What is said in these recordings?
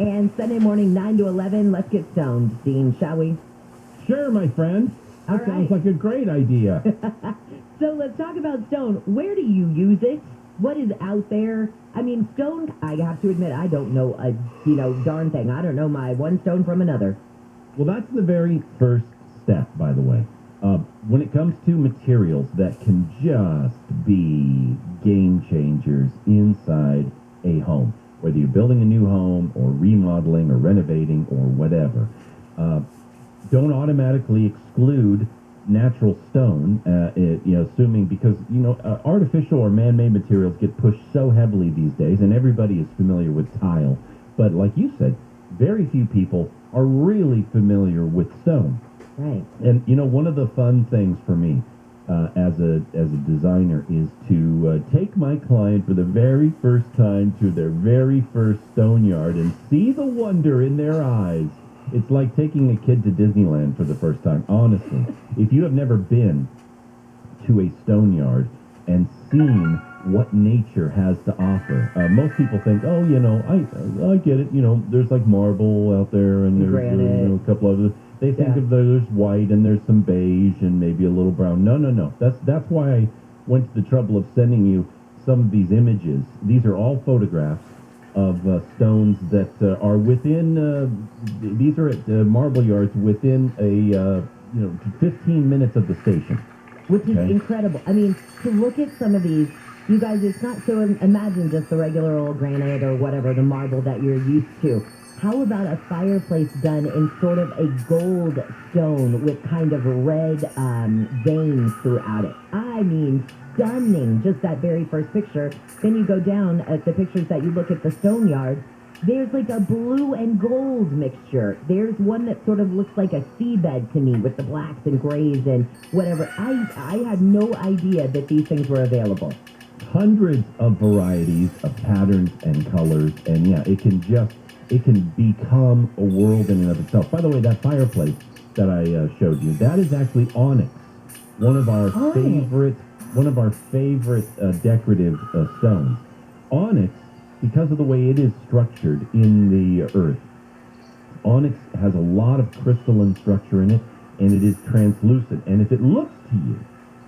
And Sunday morning, 9 to 11, let's get stoned, Dean, shall we? Sure, my friend. That sounds like a great idea. So let's talk about stone. Where do you use it? What is out there? I mean, stone, I have to admit, I don't know a, darn thing. I don't know my one stone from another. Well, that's the very first step, by the way. When it comes to materials that can just be game changers inside a home, whether you're building a new home or remodeling or renovating or whatever, don't automatically exclude natural stone, assuming because, artificial or man-made materials get pushed so heavily these days, and everybody is familiar with tile. But like you said, very few people are really familiar with stone. Right. And, one of the fun things for me as a designer is to take my client for the very first time to their very first stone yard and see the wonder in their eyes. It's like taking a kid to Disneyland for the first time. Honestly, if you have never been to a stone yard and seen what nature has to offer, most people think, oh, I get it. There's like marble out there and there's granite. A couple others. They think of there's white and there's some beige and maybe a little brown. No. That's why I went to the trouble of sending you some of these images. These are all photographs of stones that are within. These are at marble yards within a 15 minutes of the station, which is incredible. I mean, to look at some of these, you guys, it's not so. Imagine just the regular old granite or whatever, the marble that you're used to. How about a fireplace done in sort of a gold stone with kind of red veins throughout it? I mean, stunning, just that very first picture. Then you go down at the pictures that you look at the stone yard. There's like a blue and gold mixture. There's one that sort of looks like a seabed to me with the blacks and grays and whatever. I had no idea that these things were available. Hundreds of varieties of patterns and colors, and it can become a world in and of itself. By the way, that fireplace that I showed you, that is actually onyx, one of our favorite decorative stones. Onyx, because of the way it is structured in the earth, onyx has a lot of crystalline structure in it, and it is translucent. And if it looks to you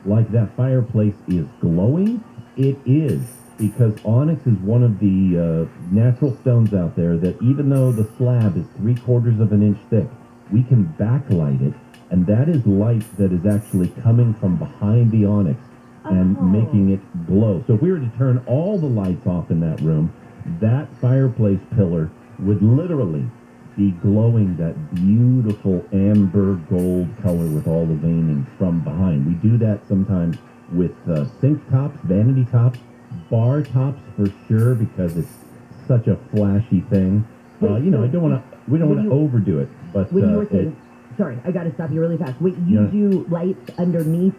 like that fireplace is glowing, it is. Because onyx is one of the natural stones out there that even though the slab is 3/4 of an inch thick, we can backlight it, and that is light that is actually coming from behind the onyx and making it glow. So if we were to turn all the lights off in that room, that fireplace pillar would literally be glowing that beautiful amber gold color with all the veining from behind. We do that sometimes with sink tops, vanity tops, bar tops for sure, because it's such a flashy thing. We don't want to overdo it. But when you were saying, sorry, I got to stop you really fast. Wait, you do lights underneath,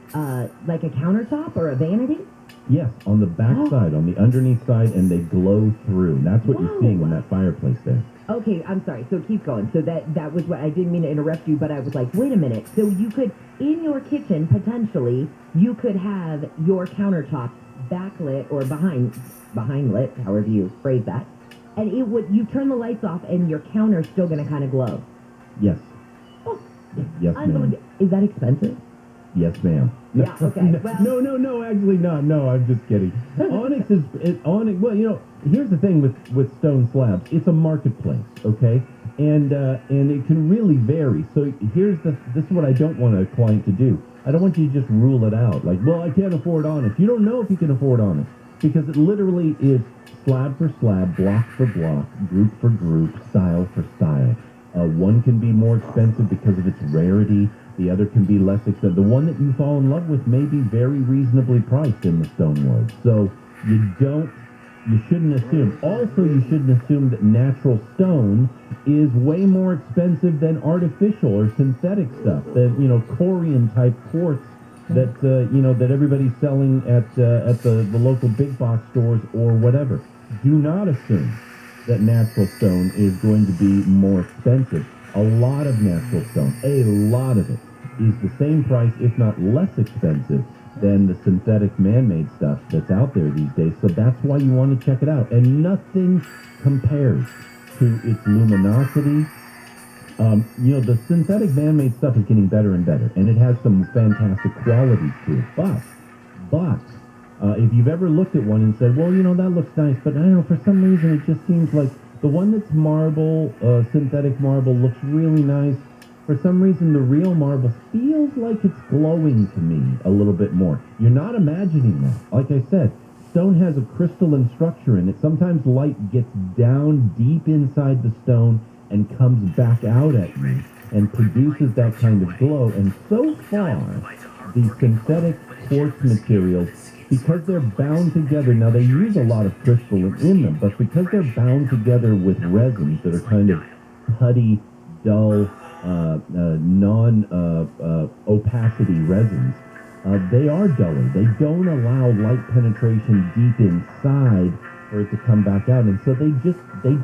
like a countertop or a vanity? Yes, on the back side, on the underneath side, and they glow through. That's what you're seeing in that fireplace there. Okay, I'm sorry. So keep going. So that was what I didn't mean to interrupt you, but I was like, wait a minute. So you could, in your kitchen, potentially, you could have your countertop backlit or behind lit, however you phrase that, and you turn the lights off and your counter's still going to kind of glow. Yes. Oh, yes, ma'am. Is that expensive? Yes, ma'am. Yeah. Okay. Well, no. Actually, not. No, I'm just kidding. Onyx is onyx. Well, here's the thing with stone slabs. It's a marketplace, okay, and it can really vary. So this is what I don't want a client to do. I don't want you to just rule it out. Like, well, I can't afford onyx. You don't know if you can afford onyx because it literally is slab for slab, block for block, group for group, style for style. One can be more expensive because of its rarity. The other can be less expensive. The one that you fall in love with may be very reasonably priced in the stone world. So you shouldn't assume. Also, you shouldn't assume that natural stone is way more expensive than artificial or synthetic stuff. Than Corian type quartz that everybody's selling at the local big box stores or whatever. Do not assume that natural stone is going to be more expensive. A lot of natural stone, a lot of it, is the same price, if not less expensive, than the synthetic man-made stuff that's out there these days. So that's why you want to check it out. And nothing compares to its luminosity. The synthetic man-made stuff is getting better and better, and it has some fantastic qualities to it. But if you've ever looked at one and said, well, that looks nice, but I don't know, for some reason it just seems like the one that's marble, synthetic marble, looks really nice. For some reason, the real marble feels like it's glowing to me a little bit more. You're not imagining that. Like I said, stone has a crystalline structure in it. Sometimes light gets down deep inside the stone and comes back out at you and produces that kind of glow. And so far, the synthetic quartz materials, because they're bound together, now they use a lot of crystalline in them, but because they're bound together with resins that are kind of putty, dull, non-opacity resins, they are duller. They don't allow light penetration deep inside for it to come back out, and so they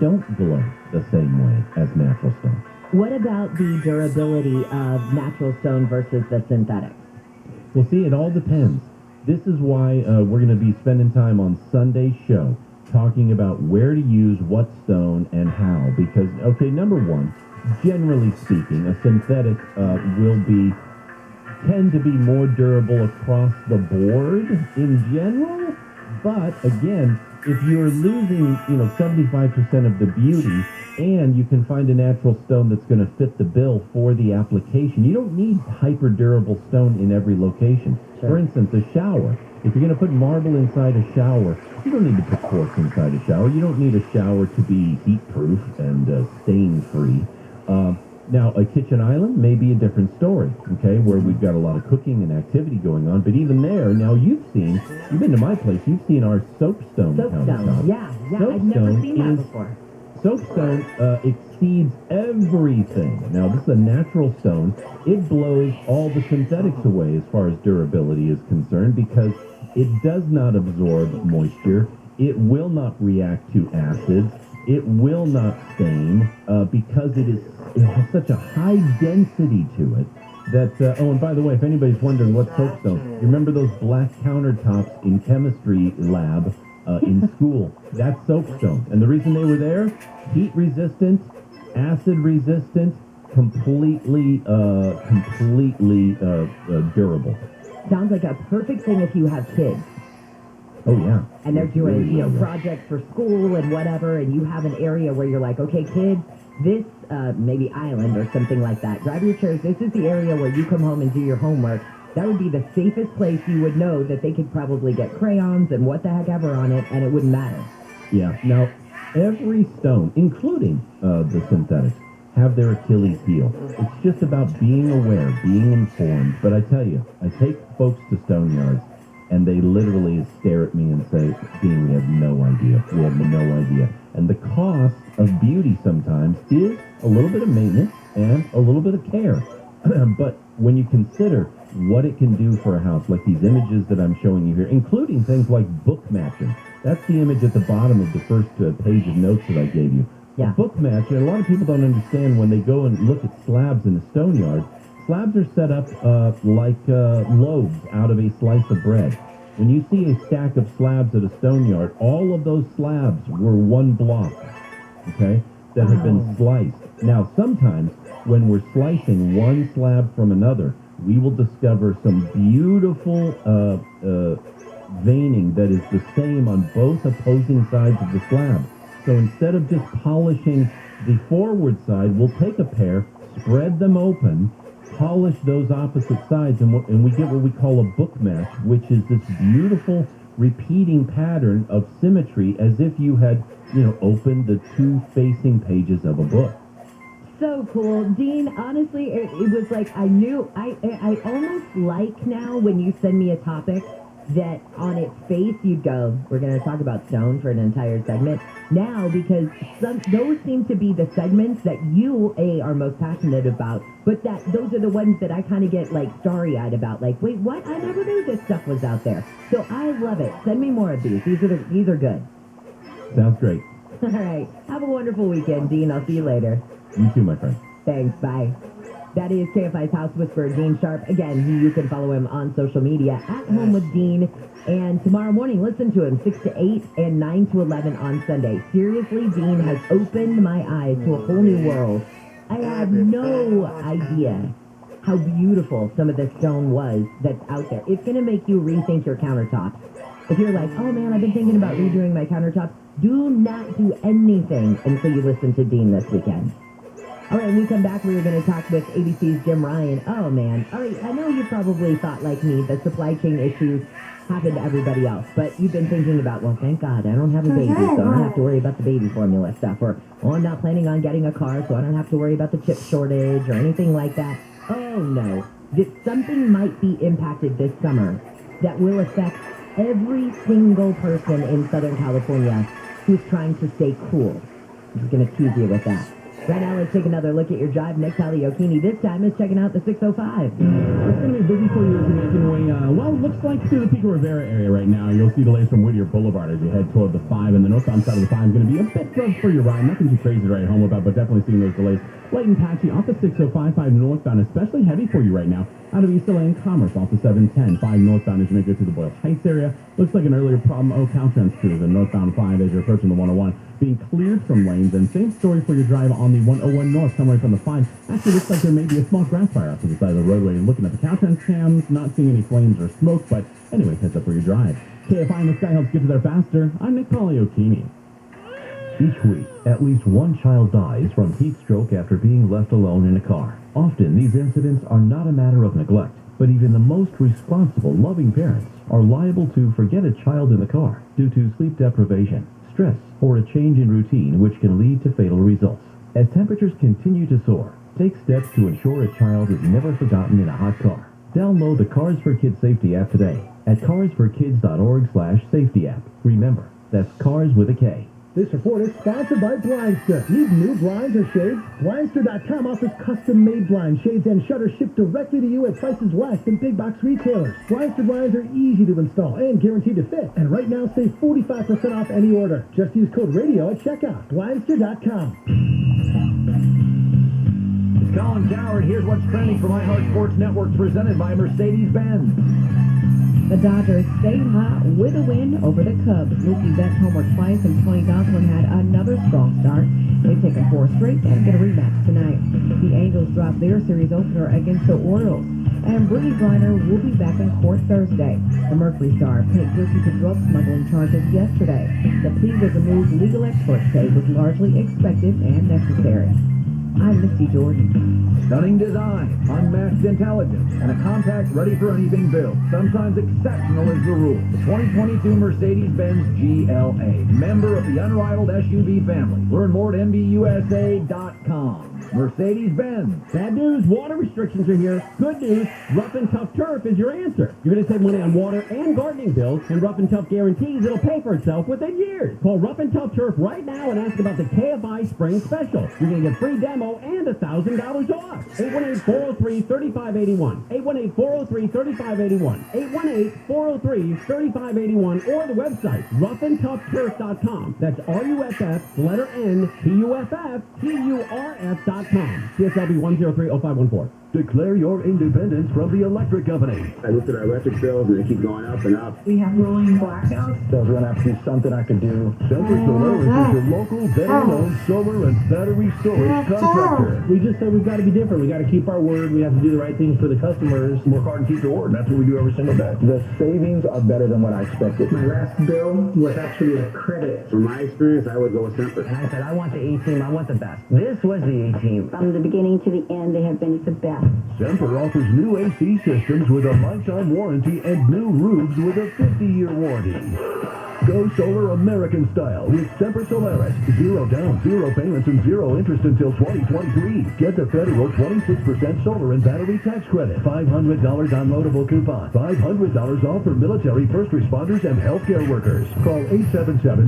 don't glow the same way as natural stone. What about the durability of natural stone versus the synthetics? Well, see, it all depends. This is why we're going to be spending time on Sunday's show talking about where to use what stone and how. Because, okay, number one, generally speaking, a synthetic will tend to be more durable across the board in general. But again, if you're losing, 75% of the beauty, and you can find a natural stone that's going to fit the bill for the application, you don't need hyper durable stone in every location. Sure. For instance, a shower. If you're going to put marble inside a shower, you don't need to put quartz inside a shower. You don't need a shower to be heat-proof and stain-free. Now, a kitchen island may be a different story, okay, where we've got a lot of cooking and activity going on. But even there, now you've been to my place, you've seen our soapstone countertop. Yeah, I've never seen that before. Soapstone exceeds everything. Now, this is a natural stone. It blows all the synthetics away as far as durability is concerned because it does not absorb moisture. It will not react to acids. It will not stain because it has such a high density to it that, and by the way, if anybody's wondering what's soapstone, you remember those black countertops in chemistry lab in school? That's soapstone. And the reason they were there, heat resistant, acid resistant, completely durable. Sounds like a perfect thing if you have kids. Oh, yeah. And they're doing, projects for school and whatever, and you have an area where you're like, okay, kids, this, maybe island or something like that, grab your chairs, this is the area where you come home and do your homework. That would be the safest place you would know that they could probably get crayons and what the heck ever on it, and it wouldn't matter. Yeah. Now, every stone, including the synthetics, have their Achilles heel. It's just about being aware, being informed. But I tell you, I take folks to stone yards, and they literally stare at me and say, Dean, we have no idea. We have no idea. And the cost of beauty sometimes is a little bit of maintenance and a little bit of care. But when you consider what it can do for a house, like these images that I'm showing you here, including things like book matching. That's the image at the bottom of the first page of notes that I gave you. Yeah. Book matching, a lot of people don't understand when they go and look at slabs in a stone yard. Slabs are set up like loaves out of a slice of bread. When you see a stack of slabs at a stone yard, all of those slabs were one block, okay, that have been sliced. Now, sometimes when we're slicing one slab from another, we will discover some beautiful veining that is the same on both opposing sides of the slab. So instead of just polishing the forward side, we'll take a pair, spread them open, polish those opposite sides, and we get what we call a book match, which is this beautiful repeating pattern of symmetry as if you had, opened the two facing pages of a book. So cool. Dean, honestly, it was like I almost like now when you send me a topic that on its face you'd go, we're going to talk about stone for an entire segment. Now, because those seem to be the segments that you, are most passionate about, but those are the ones that I kind of get like starry-eyed about. Like, wait, what? I never knew this stuff was out there. So I love it. Send me more of these. These are good. Sounds great. All right. Have a wonderful weekend, Dean. I'll see you later. You too, my friend. Thanks. Bye. That is KFI's House Whisperer, Dean Sharp. Again, you can follow him on social media at Home with Dean. And tomorrow morning, listen to him 6 to 8 and 9 to 11 on Sunday. Seriously, Dean has opened my eyes to a whole new world. I had no idea how beautiful some of the stone was that's out there. It's going to make you rethink your countertops. If you're like, oh man, I've been thinking about redoing my countertops, do not do anything until you listen to Dean this weekend. All right, when we come back, we're going to talk with ABC's Jim Ryan. Oh, man. All right, I know you probably thought, like me, that supply chain issues happen to everybody else, but you've been thinking about, well, thank God, I don't have a baby, so I don't have to worry about the baby formula stuff, or, oh, I'm not planning on getting a car, so I don't have to worry about the chip shortage or anything like that. Oh, no. That something might be impacted this summer that will affect every single person in Southern California who's trying to stay cool. I'm just going to tease you with that. Right now, let's take another look at your drive. Nick Taliokini this time is checking out the 605. It's going to be busy for you as you're making way, well, it looks like through the Pico Rivera area right now. You'll see delays from Whittier Boulevard as you head toward the 5, and the northbound side of the 5 is going to be a bit rough for your ride. Nothing too crazy to write home about, but definitely seeing those delays. Light and patchy off the 605, 5 northbound, especially heavy for you right now. Out of East LA and Commerce off the 710, 5 northbound as you make it to the Boyle Heights area. Looks like an earlier problem. Caltrans crews and northbound 5 as you're approaching the 101 being cleared from lanes. And same story for your drive on the 101 north, somewhere from the 5. Actually looks like there may be a small grass fire off to the side of the roadway. And looking at the Caltrans cams, not seeing any flames or smoke, but anyway, heads up for your drive. KFI in the Sky helps get you there faster. I'm Nick Taliokini. Each week, at least one child dies from heat stroke after being left alone in a car. Often, these incidents are not a matter of neglect, but even the most responsible, loving parents are liable to forget a child in the car due to sleep deprivation, stress, or a change in routine which can lead to fatal results. As temperatures continue to soar, take steps to ensure a child is never forgotten in a hot car. Download the Cars for Kids Safety app today at carsforkids.org/safety app. Remember, that's cars with a K. This report is sponsored by Blindster. Need new blinds or shades? Blindster.com offers custom-made blinds, shades, and shutters shipped directly to you at prices less than big box retailers. Blindster blinds are easy to install and guaranteed to fit. And right now, save 45% off any order. Just use code RADIO at checkout. Blindster.com. It's Colin Coward. Here's what's trending for My Heart Sports Network, presented by Mercedes-Benz. The Dodgers stayed hot with a win over the Cubs. Mookie Betts homered twice, and Tony Gonsolin had another strong start. They've taken 4 straight and get a rematch tonight. The Angels dropped their series opener against the Orioles. And Brittany Griner will be back in court Thursday. The Mercury star pled guilty to drug smuggling charges yesterday. The plea was a move legal experts say was largely expected and necessary. I'm Misty Jordan. Stunning design, unmatched intelligence, and a compact ready for anything build. Sometimes exceptional is the rule. The 2022 Mercedes-Benz GLA, member of the unrivaled SUV family. Learn more at MBUSA.com. Mercedes-Benz. Bad news, water restrictions are here. Good news, Rough and Tough Turf is your answer. You're going to save money on water and gardening bills, and Rough and Tough guarantees it'll pay for itself within years. Call Rough and Tough Turf right now and ask about the KFI Spring Special. You're going to get free demo and $1,000 off. 818-403-3581. 818-403-3581. 818-403-3581 or the website roughandtoughturf.com. That's RUFF, letter N, PUFF, TURF.com. CSLB 1030514. Declare your independence from the electric company. I looked at our electric bills and they keep going up and up. We have rolling blackouts. There's going to have to be something I could do. Semper Solaris is your local, veteran-owned solar and battery storage contractor. We just said we've got to be different. We got to keep our word. We have to do the right things for the customers. Work hard and keep your word. That's what we do every single day. The savings are better than what I expected. My last bill was actually a credit. From my experience, I would go with Semper. And I said, I want the A-team, I want the best. This was the A-team. From the beginning to the end, they have been the best. Semper offers new AC systems with a lifetime warranty and new roofs with a 50-year warranty. Go solar American style with Semper Solaris. 0 down, 0 payments, and 0 interest until 2023. Get the federal 26% solar and battery tax credit. $500 unloadable coupon. $500 off for military, first responders, and healthcare workers. Call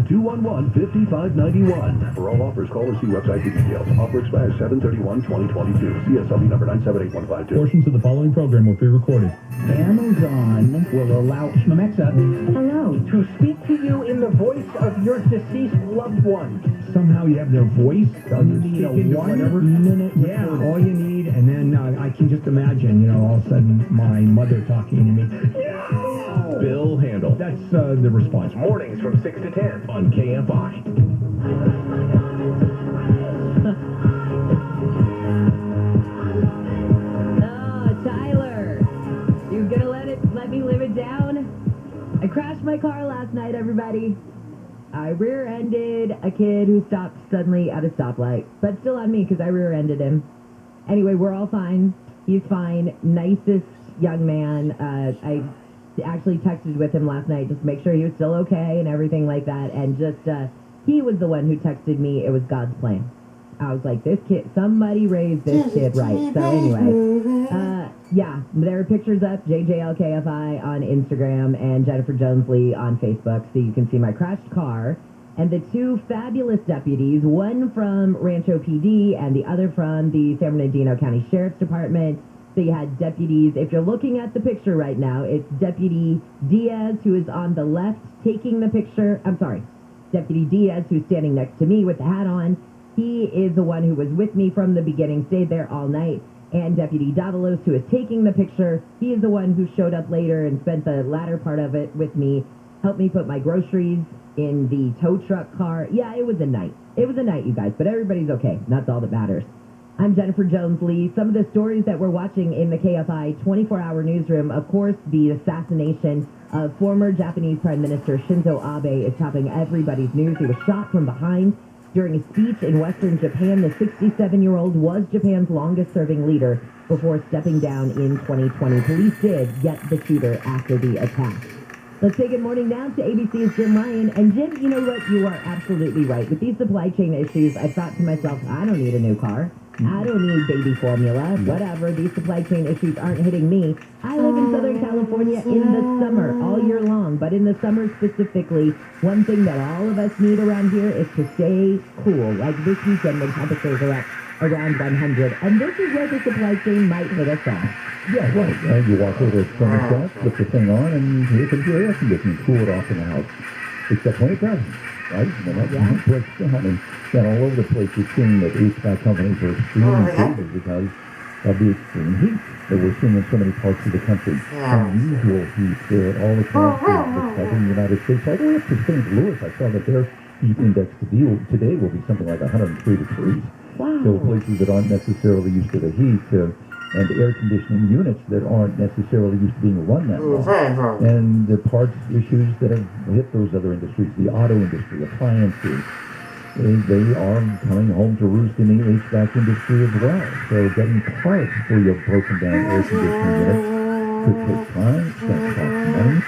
877-211-5591. For all offers, call or see website for details. Offer expires 7/31/2022. CSLB number 978152. Portions of the following program will be recorded. Amazon will allow Shmamexa, hello, to speak to you in the voice of your deceased loved one. somehow you have their voice. You need a 1-minute Yeah, recording. all you need, and then I can just imagine, all of a sudden my mother talking to me. Bill Handel. That's the response. Mornings from 6 to 10 on KFI. Oh, Tyler, you gonna let me live it down? I crashed my car last night, everybody. I rear-ended a kid who stopped suddenly at a stoplight, but still on me because I rear-ended him. Anyway, we're all fine. He's fine. Nicest young man. I actually texted with him last night just to make sure he was still okay and everything like that. And just, he was the one who texted me it was God's plan. I was like, this kid, somebody raised this kid right. So anyway, yeah, there are pictures up, JJLKFI on Instagram and Jennifer Jones Lee on Facebook, so you can see my crashed car. And the two fabulous deputies, one from Rancho PD and the other from the San Bernardino County Sheriff's Department. So you had deputies, if you're looking at the picture right now, it's Deputy Diaz, who is on the left taking the picture. I'm sorry, Deputy Diaz, who's standing next to me with the hat on. He is the one who was with me from the beginning, stayed there all night. And Deputy Davalos, who is taking the picture, he is the one who showed up later and spent the latter part of it with me, helped me put my groceries in the tow truck car. Yeah, it was a night. It was a night, you guys, but everybody's okay. That's all that matters. I'm Jennifer Jones Lee. Some of the stories that we're watching in the KFI 24-hour newsroom, of course, the assassination of former Japanese Prime Minister Shinzo Abe is topping everybody's news. He was shot from behind during a speech in Western Japan. The 67-year-old was Japan's longest-serving leader before stepping down in 2020. Police did get the shooter after the attack. Let's say good morning now to ABC's Jim Ryan. And Jim, you know what? You are absolutely right. With these supply chain issues, I thought to myself, I don't need a new car. I don't need baby formula. Whatever. These supply chain issues aren't hitting me. I live in Southern California in the summer, all year long. But in the summer specifically, one thing that all of us need around here is to stay cool. Like this weekend when temperatures are up around 100. And this is where the supply chain might hit us all. Yeah, right. You walk over to someone's house, flip the thing on, and here comes your air conditioning, cool it off in the house. Except when it doesn't, right? And that breaks down. And all over the place, you're seeing that HVAC companies are extremely busy because of the extreme heat that we're seeing in so many parts of the country. Unusual heat all across the southern United States, all the way up to St. Louis. I saw that their heat index today will be something like 103 degrees. Wow. So places that aren't necessarily used to the heat, and air conditioning units that aren't necessarily used to being run that long. And the parts issues that have hit those other industries, the auto industry, appliances, they are coming home to roost in the HVAC industry as well. So getting parts for your broken down air conditioning unit could take time, it's going to cost money.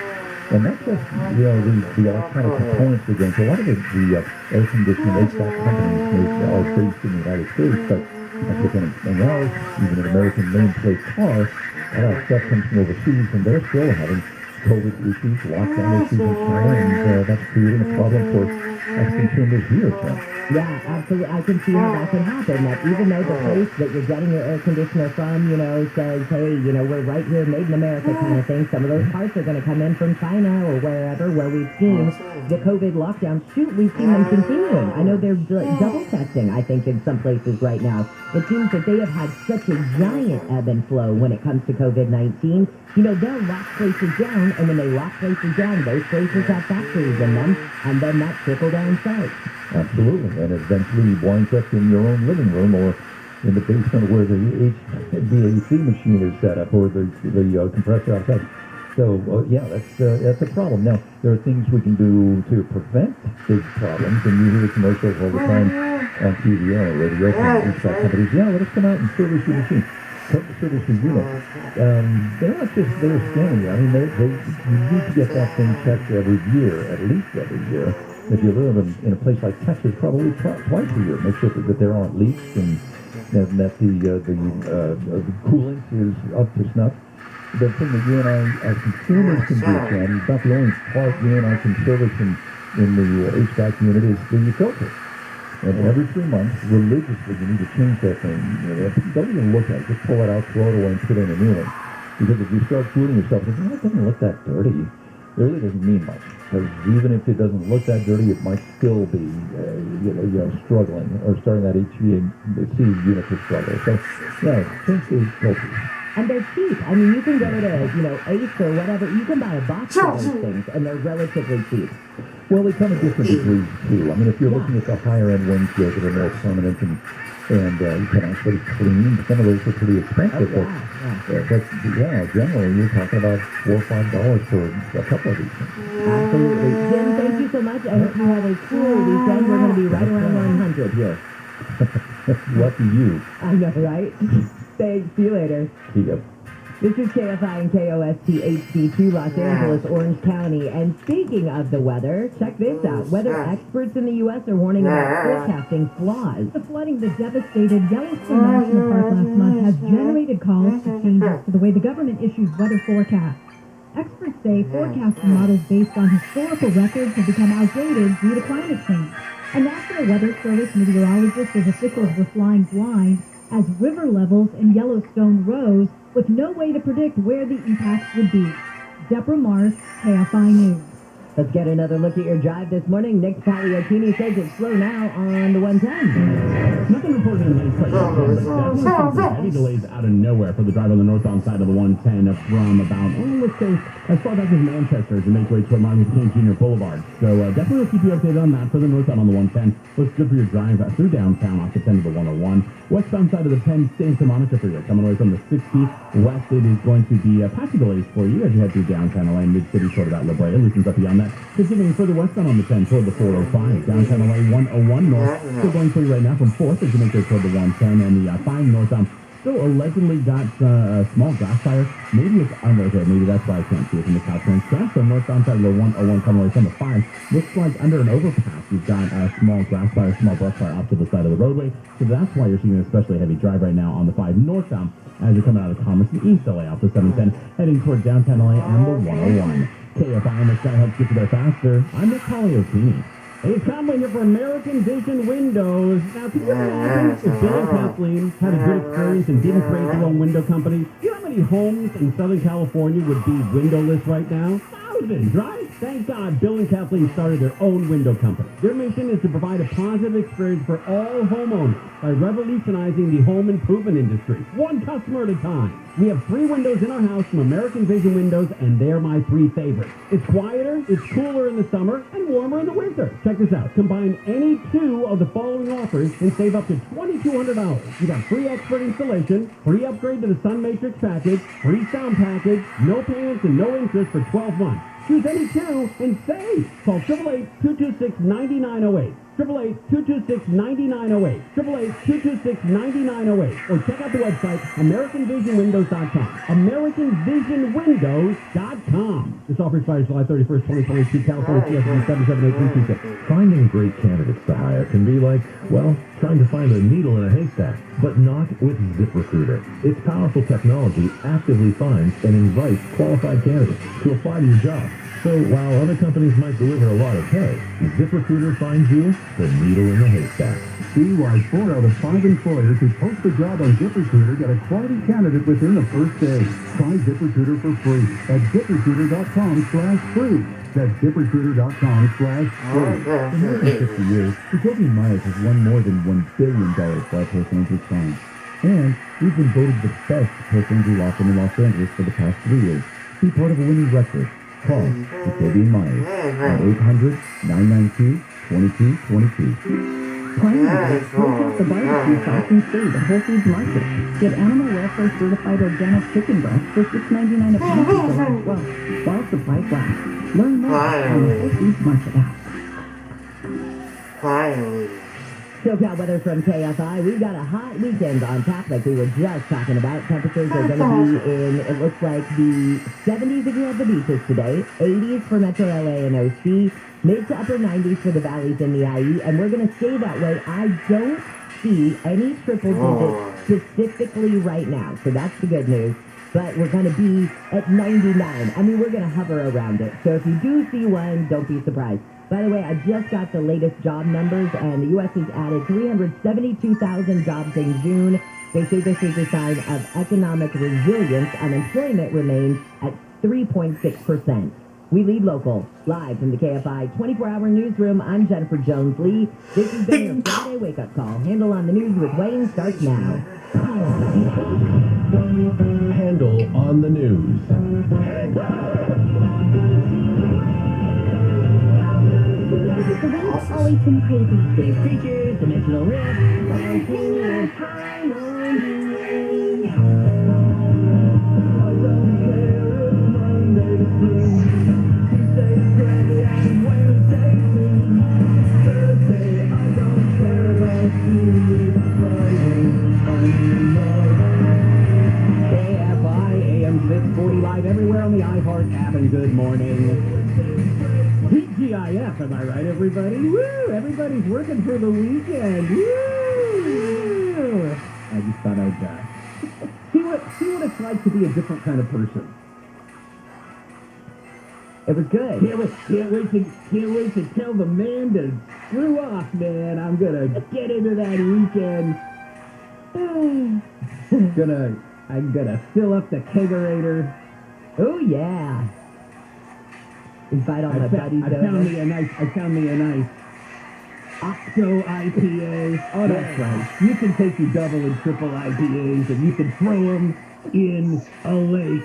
And not just, the electronic components again. So a lot of the air conditioning HVAC companies are based in the United States, but as with anything else, even an American nameplate car, a lot of stuff comes from overseas, and they're still having COVID issues, lockdown issues in China, and that's creating a problem for us consumers here, Tim. Yeah, absolutely. I can see how that can happen. That even though the place that you're getting your air conditioner from, says, hey, we're right here, made in America kind of thing, some of those parts are going to come in from China or wherever, where we've seen the COVID lockdown. Shoot, we've seen them continuing. I know they're double testing, I think, in some places right now. It seems that they have had such a giant ebb and flow when it comes to COVID-19. They'll lock places down, and when they lock places down, those places have factories in them, and then that trickle-down starts. Absolutely, and eventually winds up in your own living room or in the basement where the AC machine is set up or the compressor outside. So, that's a problem. Now, there are things we can do to prevent big problems, and you hear commercials all the time on TV or radio from HVAC companies. Yeah, let us come out and service your machine. Service your unit. They're not just there standing there. I mean, you need to get that thing checked every year, at least every year. If you live in a place like Texas, probably twice a year. Make sure that there aren't leaks and that the coolant is up to snuff. The thing that you and I, as consumers, can do, Ken, it's not the only part you and I can service in the HVAC unit, is the filter. And every 3 months, religiously, you need to change that thing. Don't even look at it. Just pull it out, throw it away, and put in a new one. Because if you start fooling yourself, it doesn't look that dirty. it really doesn't mean much. Because even if it doesn't look that dirty, it might still be, struggling or starting that HVAC unit to struggle. So, yeah, change the filters. And they're cheap. I mean, you can go to, Ace or whatever. You can buy a box of those things, and they're relatively cheap. Well, they come in different degrees, too. I mean, if you're looking at the higher-end windshields that are more permanent and you can actually clean, some of those are pretty expensive. But generally, you're talking about $4 or $5 for a couple of these things. Absolutely. Jim, thank you so much. I hope you have a cool weekend. We're going to be right around 100 here. Lucky you. I know, right? Thanks. See you later. See ya. This is KFI and KOST HD2 Los Angeles, Orange County. And speaking of the weather, check this out. Weather experts in the U.S. are warning about forecasting flaws. The flooding that devastated Yellowstone National Park last month has generated calls for changes to the way the government issues weather forecasts. Experts say forecasting models based on historical records have become outdated due to climate change. A National Weather Service meteorologist says officials were flying blind as river levels in Yellowstone rose with no way to predict where the impacts would be. Deborah Mars, KFI News. Let's get another look at your drive this morning. Nick Pagliacini says it's slow now on the 110. Nothing reported in the place, but definitely some heavy delays out of nowhere for the drive on the northbound side of the 110 from about, let's say, as far back as Manchester as you make your way toward Martin Luther King Jr. Boulevard. So definitely we'll keep you updated on that for the northbound on the 110. Looks good for your drive through downtown off the 10 to the 101. Westbound side of the 10, Santa Monica Freeway, coming away from the 60 west, it is going to be patchy delays for you as you head through downtown LA, mid-city, toward about La Brea. Loosens up beyond that. Continuing further westbound on the 10 toward the 405. Downtown LA 101 north. Still going for you right now from 4th as you make your toward the 110 and the 5 northbound. Still allegedly got a small grass fire. Maybe it's under there. Maybe that's why I can't see it from the Caltrans scan. So northbound side of the 101 coming away from the 5. Looks like under an overpass you've got a small grass fire, small brush fire off to the side of the roadway. So that's why you're seeing an especially heavy drive right now on the 5 northbound as you're coming out of Commerce and East LA off the 710, heading toward downtown LA and the 101. KFI Am trying to help get you there faster. I'm Nick Pagliacini. Hey, it's Conway here for American Vision Windows. Now, can you imagine if Bill and Kathleen had a good experience and didn't create their own window company? Do you know how many homes in Southern California would be windowless right now? Thousands, right? Thank God Bill and Kathleen started their own window company. Their mission is to provide a positive experience for all homeowners by revolutionizing the home improvement industry, one customer at a time. We have 3 windows in our house from American Vision Windows, and they're my 3 favorites. It's quieter, it's cooler in the summer, and warmer in the winter. Check this out. Combine any 2 of the following offers and save up to $2,200. You got free expert installation, free upgrade to the Sun Matrix package, free sound package, no payments and no interest for 12 months. Choose any 2 and save. Call 888-226-9908. 888-226-9908. 888-226-9908. Or check out the website, AmericanVisionWindows.com. AmericanVisionWindows.com. This offer expires July 31st, 2022. California CSV 778326. Finding great candidates to hire can be like, well, trying to find a needle in a haystack, but not with ZipRecruiter. Its powerful technology actively finds and invites qualified candidates to apply to your job. So while other companies might deliver a lot of pay, ZipRecruiter finds you the needle in the haystack. See why 4 out of 5 employers who post a job on ZipRecruiter get a quality candidate within the first day. Try ZipRecruiter for free at ZipRecruiter.com/free. That's ZipRecruiter.com/free. For more than 50 years, Jacoby Myers has won more than $1 billion for our personal injury claims. And we've been voted the best personal injury law firm in Los Angeles for the past 3 years. Be part of a winning record. Call Jacoby Myers at 800-992-2222. Plan today. Purchase the barbecue sauce and food at Whole Foods Market. Get animal welfare certified organic chicken breast for $6.99 a pound for July 12th, while supplies last. Learn more on the Whole Foods Market app. SoCal weather from KFI. We've got a hot weekend on tap like we were just talking about. Temperatures are going to be in, it looks like, the 70s if you're at the beaches today, 80s for Metro LA and OC, mid to upper 90s for the valleys in the IE, and we're going to stay that way. I don't see any triple digits specifically right now, so that's the good news. But we're going to be at 99. I mean, we're going to hover around it. So if you do see one, don't be surprised. By the way, I just got the latest job numbers, and the U.S. has added 372,000 jobs in June. They say this is a sign of economic resilience. Unemployment remains at 3.6%. We lead local. Live from the KFI 24-hour newsroom, I'm Jennifer Jones-Lee. This has been your Friday wake-up call. Handle on the news with Wayne starts now. Handle on the news. The wind's always been crazy. Big features, dimensional riff, KFI AM 640 live everywhere on the iHeart app, and good morning. TGIF, am I right, everybody? Woo! Everybody's working for the weekend. Woo! I just thought I'd see what it's like to be a different kind of person. It was good. Can't wait to tell the man to screw off, man. I'm gonna get into that weekend. I'm gonna fill up the kegerator. Oh, yeah. Invite all my buddies I found me a nice Octo IPA. Oh, that's right. You can take your double and triple IPAs and you can throw them in a lake.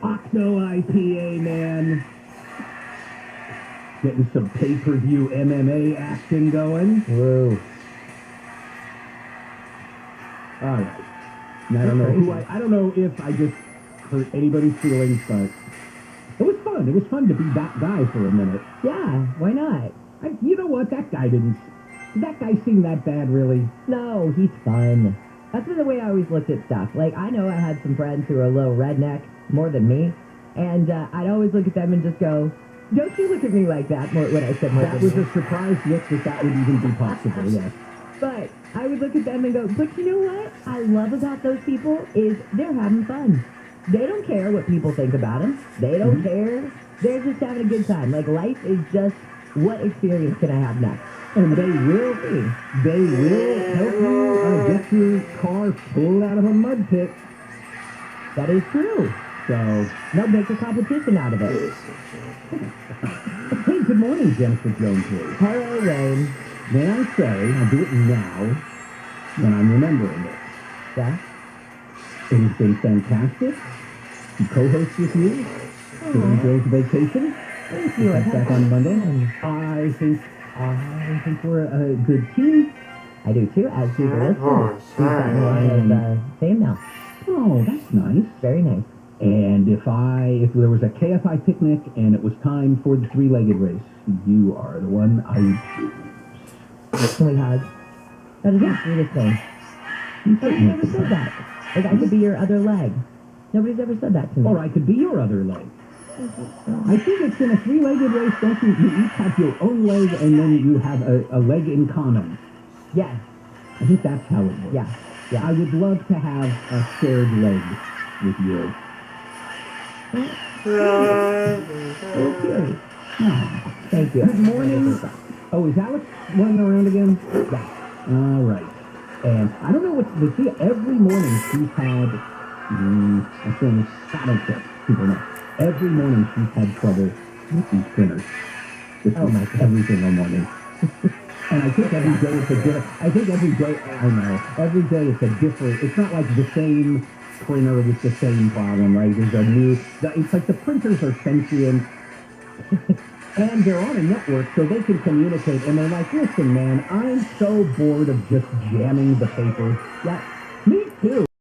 Octo IPA, man. Getting some pay-per-view MMA action going. Whoa. All right. And I don't know if I just hurt anybody's feelings, but it was fun. It was fun to be that guy for a minute. Yeah, why not? You know what? That guy seemed that bad, really. No, he's fun. That's the way I always looked at stuff. Like, I know I had some friends who are a little redneck, more than me, and I'd always look at them and just go, don't you look at me like that when I said more That than was me. a surprise look that would even be possible, yes. But I would look at them and go, but you know what I love about those people is they're having fun. They don't care what people think about them. They don't care. They're just having a good time. Like, life is just, what experience can I have next? And they will help you get your car pulled out of a mud pit. That is true. So, They'll make a competition out of it. hey, good morning, Jennifer Jones. Hello, Wayne. May I say, I'll do it now, when I'm remembering it. Yeah? It has been fantastic to co-host with you during Bill's vacation. Thank you. Back on Monday. I think we're a good team. I do too, as do the listeners. We've gotten a lot of fame now. Oh, that's nice. Very nice. And if there was a KFI picnic and it was time for the three-legged race, you are the one I would choose. Can we hug? That is the sweetest thing. Nobody's ever said that. Like, I could be your other leg. Nobody's ever said that to me. Or I could be your other leg. I think it's in a three-legged race, don't you? You each have your own leg, and then you have a leg in common. Yeah. I think that's how it works. Yeah. Yeah. I would love to have a shared leg with you. Okay. Oh, thank you. Good morning. Oh, is Alex running around again? Yeah. All right. And I don't know what to see. Every morning she's had, I don't care. People know. Every morning she's had trouble with these printers. This Oh, my God. every single morning. And I think every day it's a different, every day it's a different, it's not like the same printer with the same problem, right? There's a new, it's like the printers are sentient. And they're on a network, so they can communicate. And they're like, listen, man, I'm so bored of just jamming the paper. Yeah, me too.